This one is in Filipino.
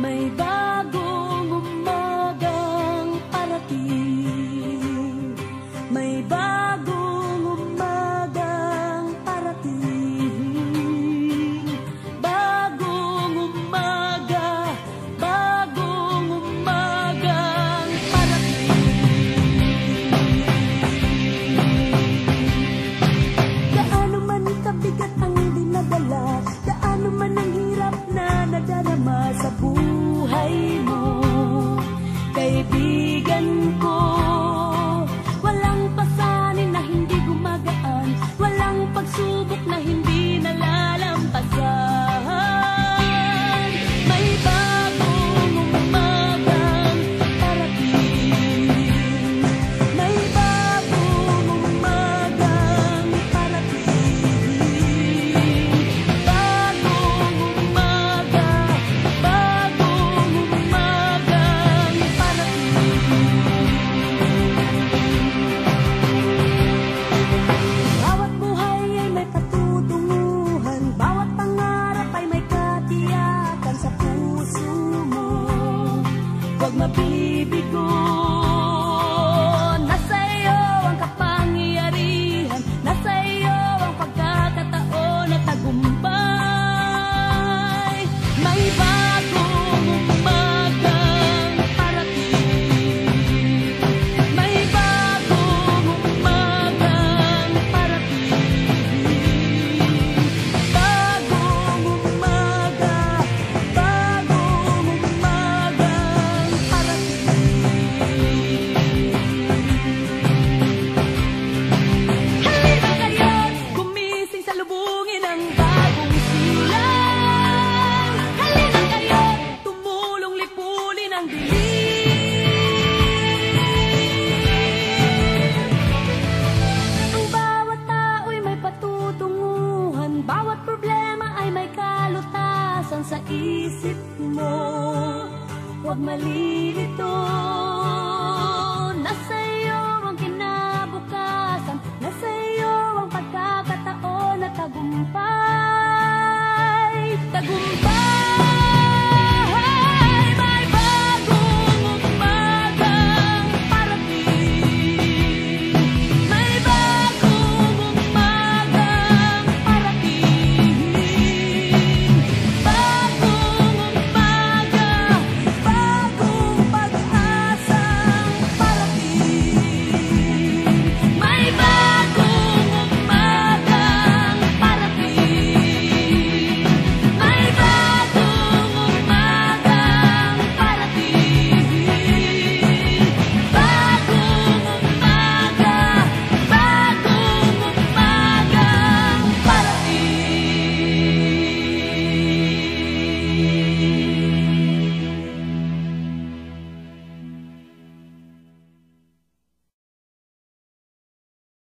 May bagong umagang parating. May bagong umagang parating. Bagong umaga, bagong umagang parating. Gaano man kabigat ang dinadala, gaano man ang hirap na nadarama sa buhay mo, kaibigan ko. Walang pasanin na hindi gumagaan, walang pagsubok na hindi nalalampasan. May bagong umagang parating. May bagong umagang parating. Bagong umaga, bagong umagang parating. Bawat buhay ay may patutunguhan, bawat pangarap ay may katiyakan sa puso mo. Huwag mabibigo, nasa iyo ang kapangyarihan, nasa iyo ang pagkakataon at tagumpay. May bagong umagang parating. May bagong umagang parating. Bagong umaga, bagong umagang parating. Halina kayo't gumising sa lubungin ang bagong silang. Halina kayo't tumulong lipulin ang dilim. Ang bawat tao'y may patutunguhan, bawat problema ay may kalutasan sa isip mo. Huwag malilito, nasa iyo ang kinabukasan, nasa iyo ang pagkakataon at tagumpay. Tagumpay.